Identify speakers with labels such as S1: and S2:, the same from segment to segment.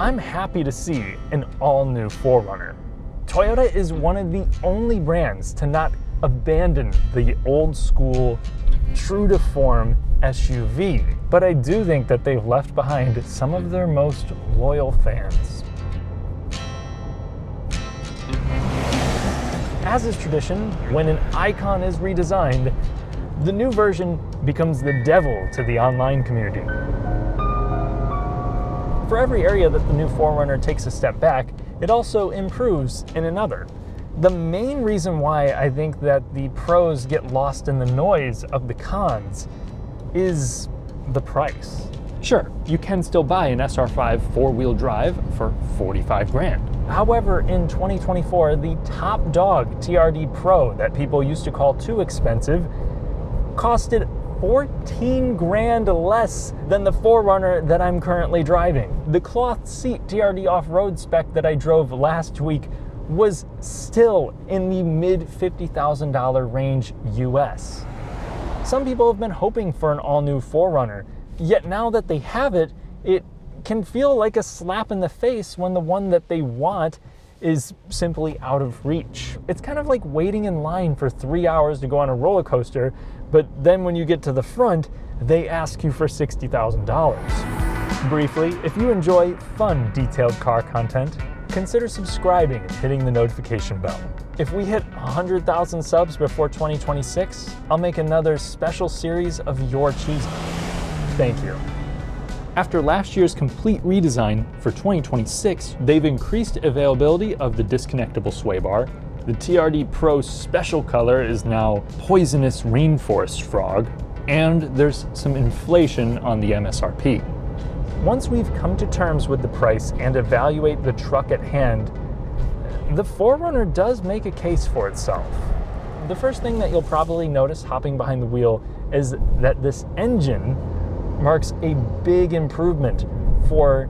S1: I'm happy to see an all-new 4Runner. Toyota is one of the only brands to not abandon the old school, true to form SUV, but I do think that they've left behind some of their most loyal fans. As is tradition, when an icon is redesigned, the new version becomes the devil to the online community. For every area that the new 4Runner takes a step back, it also improves in another. The main reason why I think that the pros get lost in the noise of the cons is the price. Sure, you can still buy an SR5 four-wheel drive for 45 grand. However, in 2024, the top dog TRD Pro that people used to call too expensive costed 14 grand less than the 4Runner that I'm currently driving. The cloth seat TRD off-road spec that I drove last week was still in the mid $50,000 range US. Some people have been hoping for an all-new 4Runner, yet now that they have it, it can feel like a slap in the face when the one that they want is simply out of reach. It's kind of like waiting in line for 3 hours to go on a roller coaster, but then when you get to the front, they ask you for $60,000. Briefly, if you enjoy fun, detailed car content, consider subscribing and hitting the notification bell. If we hit 100,000 subs before 2026, I'll make another special series of your choosing. Thank you. After last year's complete redesign for 2026, they've increased availability of the disconnectable sway bar. The TRD Pro special color is now Poisonous Rainforest Frog, and there's some inflation on the MSRP. Once we've come to terms with the price and evaluate the truck at hand, the 4Runner does make a case for itself. The first thing that you'll probably notice hopping behind the wheel is that this engine marks a big improvement for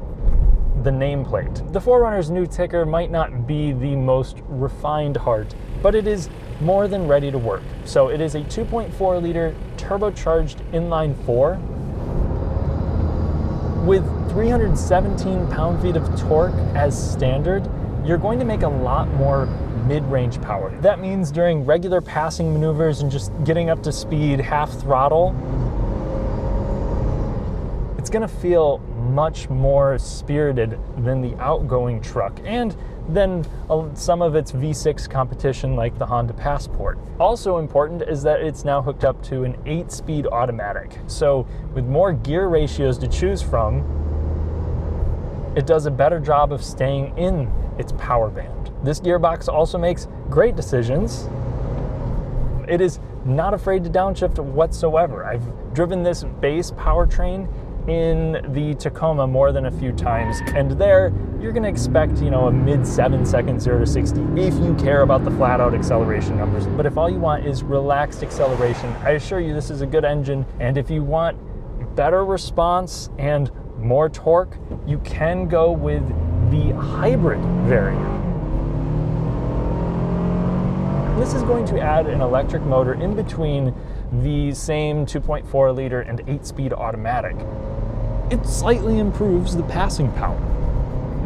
S1: the nameplate. The 4Runner's new ticker might not be the most refined heart, but it is more than ready to work. So it is a 2.4 liter turbocharged inline-4 with 317 pound-feet of torque as standard. You're going to make a lot more mid-range power. That means during regular passing maneuvers and just getting up to speed half throttle, it's gonna feel much more spirited than the outgoing truck and than some of its V6 competition like the Honda Passport. Also important is that it's now hooked up to an 8-speed automatic. So with more gear ratios to choose from, it does a better job of staying in its power band. This gearbox also makes great decisions. It is not afraid to downshift whatsoever. I've driven this base powertrain in the Tacoma more than a few times, and there you're going to expect, a mid 7 second 0 to 60 if you care about the flat out acceleration numbers. But if all you want is relaxed acceleration, I assure you this is a good engine, and if you want better response and more torque, you can go with the hybrid variant. This is going to add an electric motor in between the same 2.4 liter and 8-speed automatic. It slightly improves the passing power.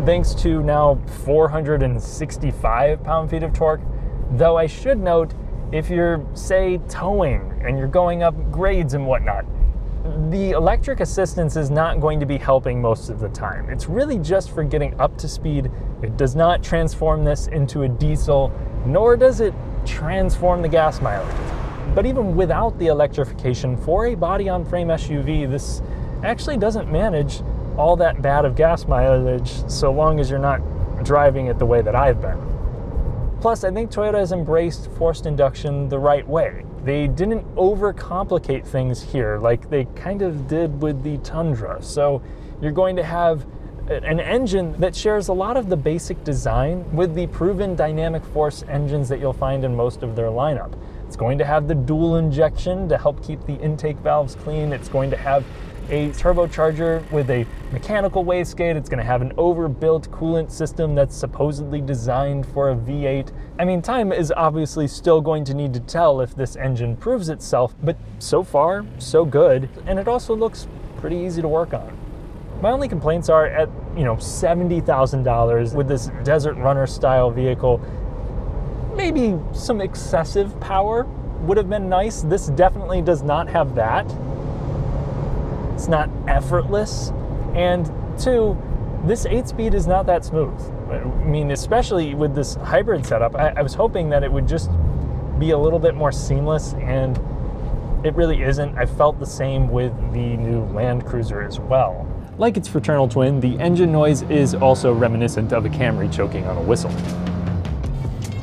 S1: Thanks to now 465 pound-feet of torque, though I should note, if you're, say, towing and you're going up grades and whatnot, the electric assistance is not going to be helping most of the time. It's really just for getting up to speed. It does not transform this into a diesel, nor does it transform the gas mileage. But even without the electrification, for a body-on-frame SUV, this actually doesn't manage all that bad of gas mileage so long as you're not driving it the way that I've been. Plus, I think Toyota has embraced forced induction the right way. They didn't overcomplicate things here like they kind of did with the Tundra. So you're going to have an engine that shares a lot of the basic design with the proven dynamic force engines that you'll find in most of their lineup. It's going to have the dual injection to help keep the intake valves clean. It's going to have a turbocharger with a mechanical wastegate. It's going to have an overbuilt coolant system that's supposedly designed for a V8. I mean, time is obviously still going to need to tell if this engine proves itself, but so far, so good. And it also looks pretty easy to work on. My only complaints are at, $70,000 with this desert runner style vehicle, maybe some excessive power would have been nice. This definitely does not have that. It's not effortless. And two, this 8-speed is not that smooth. I mean, especially with this hybrid setup, I was hoping that it would just be a little bit more seamless, and it really isn't. I felt the same with the new Land Cruiser as well. Like its fraternal twin, the engine noise is also reminiscent of a Camry choking on a whistle.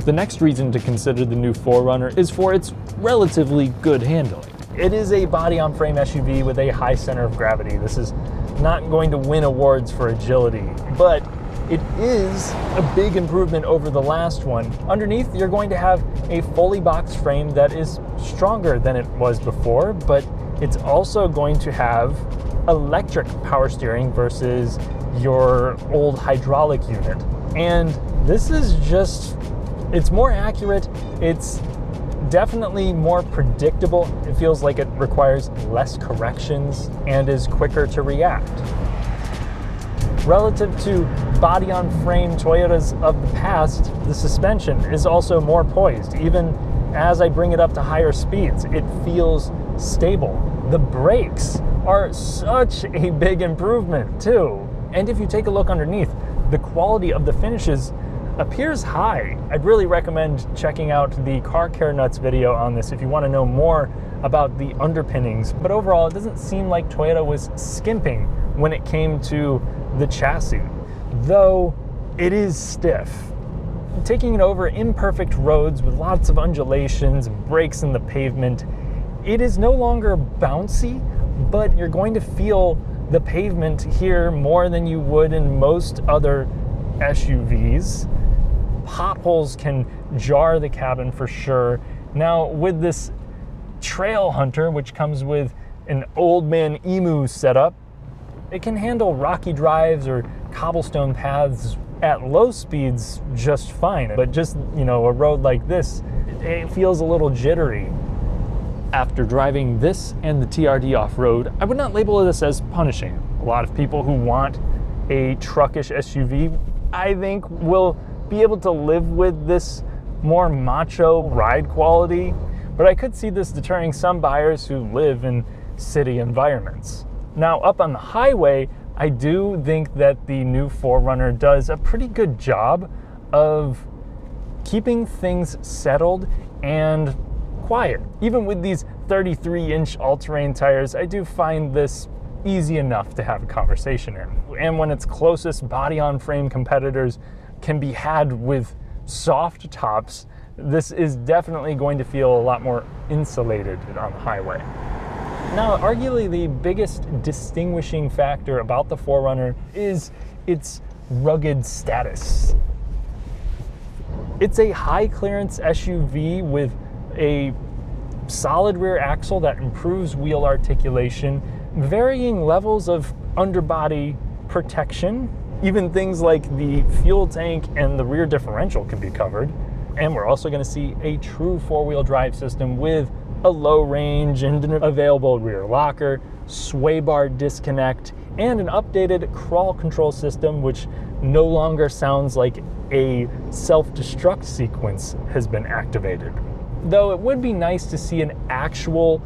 S1: The next reason to consider the new 4Runner is for its relatively good handling. It is a body-on-frame SUV with a high center of gravity. This is not going to win awards for agility, but it is a big improvement over the last one. Underneath, you're going to have a fully boxed frame that is stronger than it was before, but it's also going to have electric power steering versus your old hydraulic unit. And this is just, it's more accurate. It's definitely more predictable. It feels like it requires less corrections and is quicker to react. Relative to body-on-frame Toyotas of the past, the suspension is also more poised. Even as I bring it up to higher speeds, it feels stable. The brakes are such a big improvement too. And if you take a look underneath, the quality of the finishes appears high. I'd really recommend checking out the Car Care Nuts video on this if you want to know more about the underpinnings. But overall, it doesn't seem like Toyota was skimping when it came to the chassis, though it is stiff. Taking it over imperfect roads with lots of undulations and breaks in the pavement, it is no longer bouncy, but you're going to feel the pavement here more than you would in most other SUVs. Potholes can jar the cabin for sure. Now, with this Trail Hunter, which comes with an old man emu setup, it can handle rocky drives or cobblestone paths at low speeds just fine. But just, a road like this, it feels a little jittery. After driving this and the TRD off-road, I would not label this as punishing. A lot of people who want a truckish SUV, I think, will be able to live with this more macho ride quality, but I could see this deterring some buyers who live in city environments. Now, up on the highway, I do think that the new 4Runner does a pretty good job of keeping things settled and quiet. Even with these 33-inch all-terrain tires, I do find this easy enough to have a conversation in. And when its closest body-on-frame competitors can be had with soft tops, this is definitely going to feel a lot more insulated on the highway. Now, arguably the biggest distinguishing factor about the 4Runner is its rugged status. It's a high-clearance SUV with a solid rear axle that improves wheel articulation, varying levels of underbody protection. Even things like the fuel tank and the rear differential can be covered. And we're also going to see a true four-wheel drive system with a low range and an available rear locker, sway bar disconnect, and an updated crawl control system, which no longer sounds like a self-destruct sequence has been activated. Though it would be nice to see an actual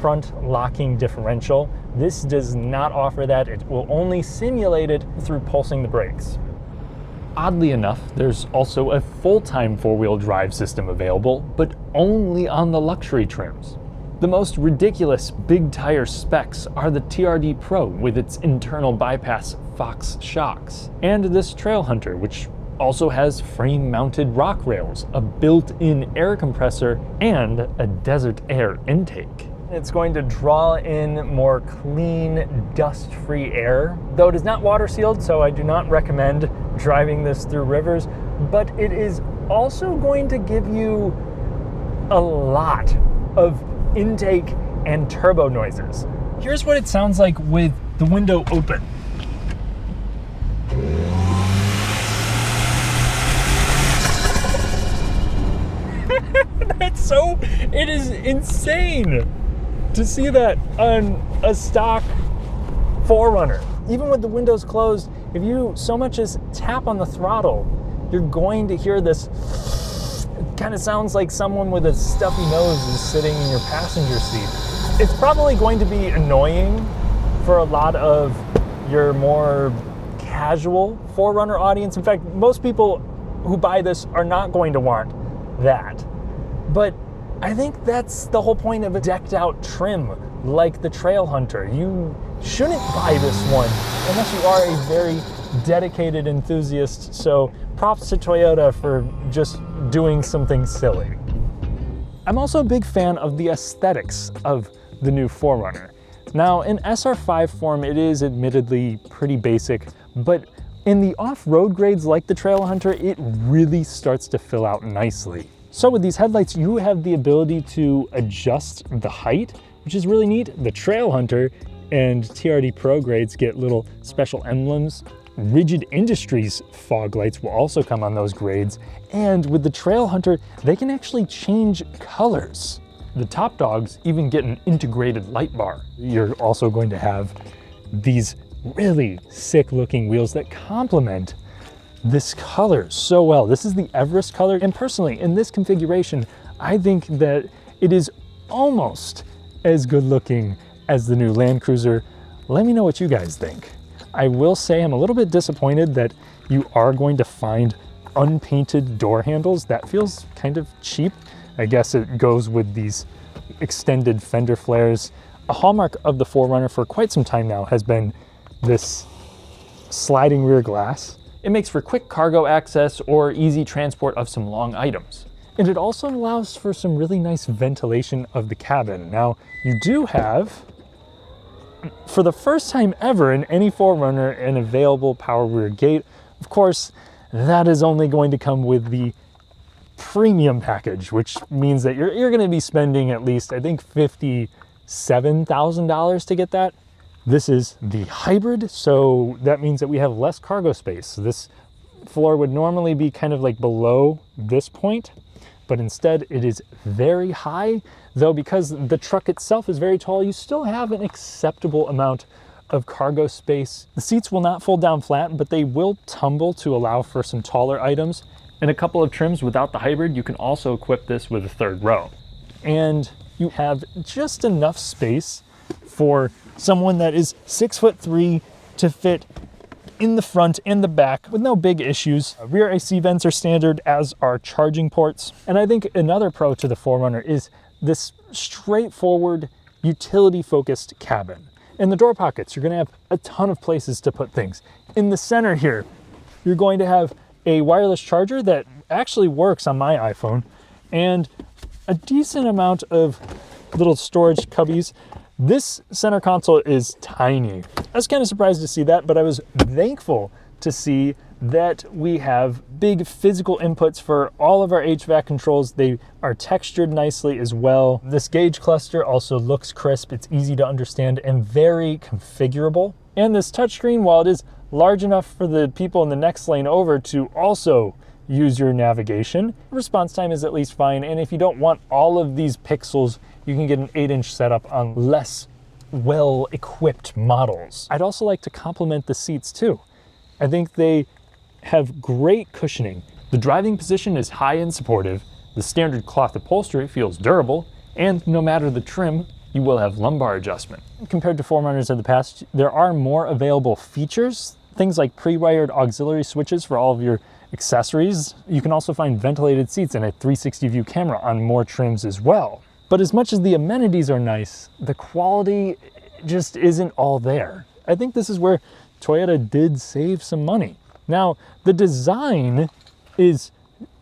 S1: front locking differential, this does not offer that. It will only simulate it through pulsing the brakes. Oddly enough, there's also a full-time four-wheel drive system available, but only on the luxury trims. The most ridiculous big tire specs are the TRD Pro with its internal bypass Fox shocks, and this Trail Hunter, which also has frame-mounted rock rails, a built-in air compressor, and a desert air intake. It's going to draw in more clean, dust-free air, though it is not water-sealed, so I do not recommend driving this through rivers, but it is also going to give you a lot of intake and turbo noises. Here's what it sounds like with the window open. It is insane to see that on a stock 4Runner. Even with the windows closed, if you so much as tap on the throttle, you're going to hear this. It kind of sounds like someone with a stuffy nose is sitting in your passenger seat. It's probably going to be annoying for a lot of your more casual 4Runner audience. In fact, most people who buy this are not going to want that. But I think that's the whole point of a decked out trim like the Trailhunter. You shouldn't buy this one unless you are a very dedicated enthusiast. So props to Toyota for just doing something silly. I'm also a big fan of the aesthetics of the new 4Runner. Now, in SR5 form, it is admittedly pretty basic, but in the off-road grades like the Trailhunter, it really starts to fill out nicely. So with these headlights, you have the ability to adjust the height, which is really neat. The Trailhunter and TRD Pro grades get little special emblems. Rigid Industries fog lights will also come on those grades. And with the Trailhunter, they can actually change colors. The top dogs even get an integrated light bar. You're also going to have these really sick looking wheels that complement this color so well. This is the Everest color, and personally, in this configuration, I think that it is almost as good looking as the new Land Cruiser. Let me know what you guys think. I will say I'm a little bit disappointed that you are going to find unpainted door handles. That feels kind of cheap. I guess it goes with these extended fender flares. A hallmark of the 4Runner for quite some time now has been this sliding rear glass. It makes for quick cargo access or easy transport of some long items. And it also allows for some really nice ventilation of the cabin. Now, you do have, for the first time ever in any 4Runner, an available power rear gate. Of course, that is only going to come with the premium package, which means that you're going to be spending at least, I think, $57,000 to get that. This is the hybrid, so that means that we have less cargo space. This floor would normally be kind of like below this point, but instead it is very high, though because the truck itself is very tall, you still have an acceptable amount of cargo space. The seats will not fold down flat, but they will tumble to allow for some taller items. In a couple of trims without the hybrid, you can also equip this with a third row. And you have just enough space for someone that is 6'3" to fit in the front and the back with no big issues. Rear AC vents are standard, as are charging ports. And I think another pro to the 4Runner is this straightforward, utility-focused cabin. In the door pockets, you're gonna have a ton of places to put things. In the center here, you're going to have a wireless charger that actually works on my iPhone, and a decent amount of little storage cubbies. This center console is tiny. I was kind of surprised to see that, but I was thankful to see that we have big physical inputs for all of our HVAC controls. They are textured nicely as well. This gauge cluster also looks crisp. It's easy to understand and very configurable. And this touchscreen, while it is large enough for the people in the next lane over to also use your navigation, response time is at least fine. And if you don't want all of these pixels, you can get an 8-inch setup on less well-equipped models. I'd also like to compliment the seats too. I think they have great cushioning. The driving position is high and supportive. The standard cloth upholstery feels durable, and no matter the trim, you will have lumbar adjustment. Compared to 4Runners of the past, there are more available features, things like pre-wired auxiliary switches for all of your accessories. You can also find ventilated seats and a 360 view camera on more trims as well. But as much as the amenities are nice, the quality just isn't all there. I think this is where Toyota did save some money. Now, the design is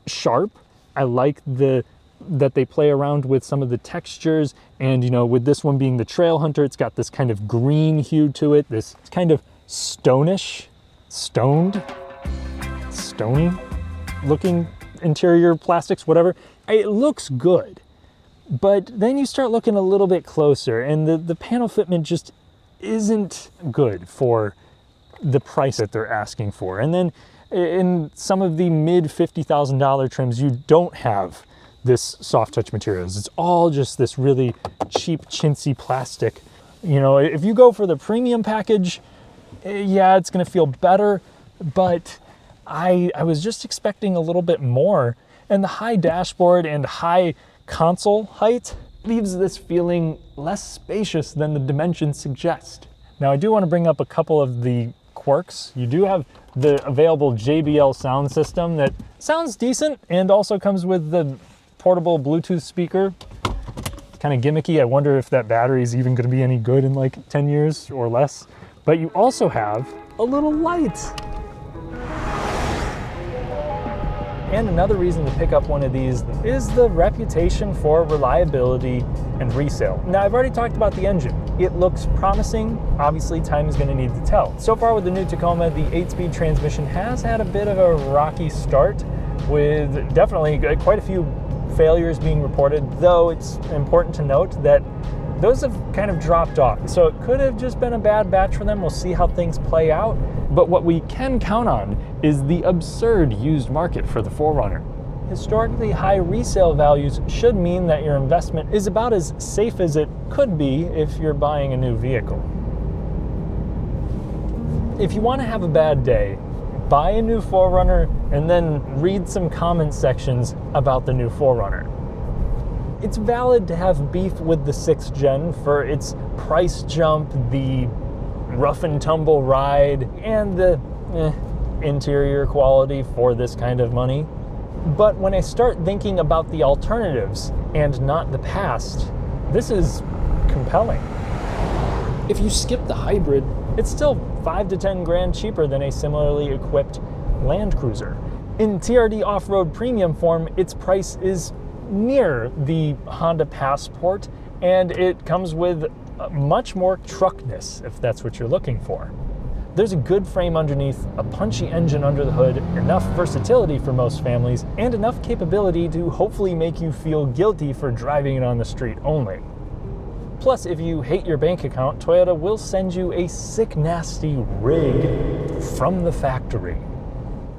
S1: sharp. I like that they play around with some of the textures, and with this one being the Trailhunter, it's got this kind of green hue to it, this kind of stony looking interior plastics, whatever. It looks good. But then you start looking a little bit closer, and the panel fitment just isn't good for the price that they're asking for. And then in some of the mid $50,000 trims, you don't have this soft touch materials. It's all just this really cheap, chintzy plastic. If you go for the premium package, yeah, it's gonna feel better, but I was just expecting a little bit more. And the high dashboard and high console height leaves this feeling less spacious than the dimensions suggest. Now, I do want to bring up a couple of the quirks. You do have the available JBL sound system that sounds decent and also comes with the portable Bluetooth speaker. Kind of gimmicky. I wonder if that battery is even going to be any good in like 10 years or less. But you also have a little light. And another reason to pick up one of these is the reputation for reliability and resale. Now, I've already talked about the engine. It looks promising. Obviously, time is going to need to tell. So far with the new Tacoma, the 8-speed transmission has had a bit of a rocky start with definitely quite a few failures being reported, though it's important to note that those have kind of dropped off. So it could have just been a bad batch for them. We'll see how things play out. But what we can count on is the absurd used market for the 4Runner. Historically high resale values should mean that your investment is about as safe as it could be if you're buying a new vehicle. If you want to have a bad day, buy a new 4Runner and then read some comment sections about the new 4Runner. It's valid to have beef with the 6th gen for its price jump, the rough and tumble ride, and the interior quality for this kind of money. But when I start thinking about the alternatives and not the past, this is compelling. If you skip the hybrid, it's still 5 to 10 grand cheaper than a similarly equipped Land Cruiser. In TRD off-road premium form, its price is near the Honda Passport, and it comes with much more truckness, if that's what you're looking for. There's a good frame underneath, a punchy engine under the hood, enough versatility for most families, and enough capability to hopefully make you feel guilty for driving it on the street only. Plus, if you hate your bank account, Toyota will send you a sick, nasty rig from the factory.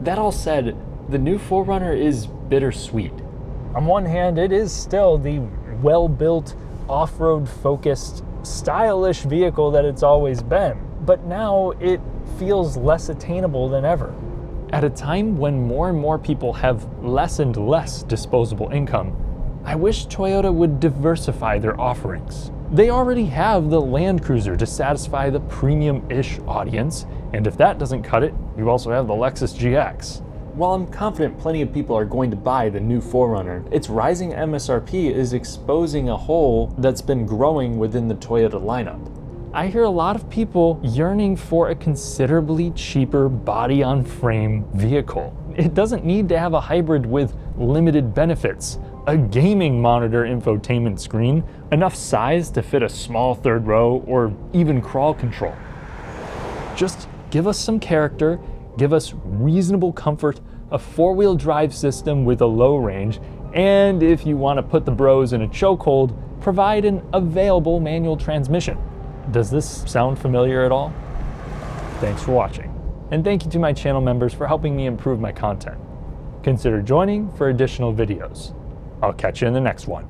S1: That all said, the new 4Runner is bittersweet. On one hand, it is still the well-built, off-road focused, stylish vehicle that it's always been, but now it feels less attainable than ever. At a time when more and more people have less and less disposable income, I wish Toyota would diversify their offerings. They already have the Land Cruiser to satisfy the premium-ish audience, and if that doesn't cut it, you also have the Lexus GX. While I'm confident plenty of people are going to buy the new 4Runner, its rising MSRP is exposing a hole that's been growing within the Toyota lineup. I hear a lot of people yearning for a considerably cheaper body-on-frame vehicle. It doesn't need to have a hybrid with limited benefits, a gaming monitor infotainment screen, enough size to fit a small third row, or even crawl control. Just give us some character, give us reasonable comfort, a 4-wheel drive system with a low range, and if you want to put the bros in a chokehold, provide an available manual transmission. Does this sound familiar at all? Thanks for watching, and thank you to my channel members for helping me improve my content. Consider joining for additional videos. I'll catch you in the next one.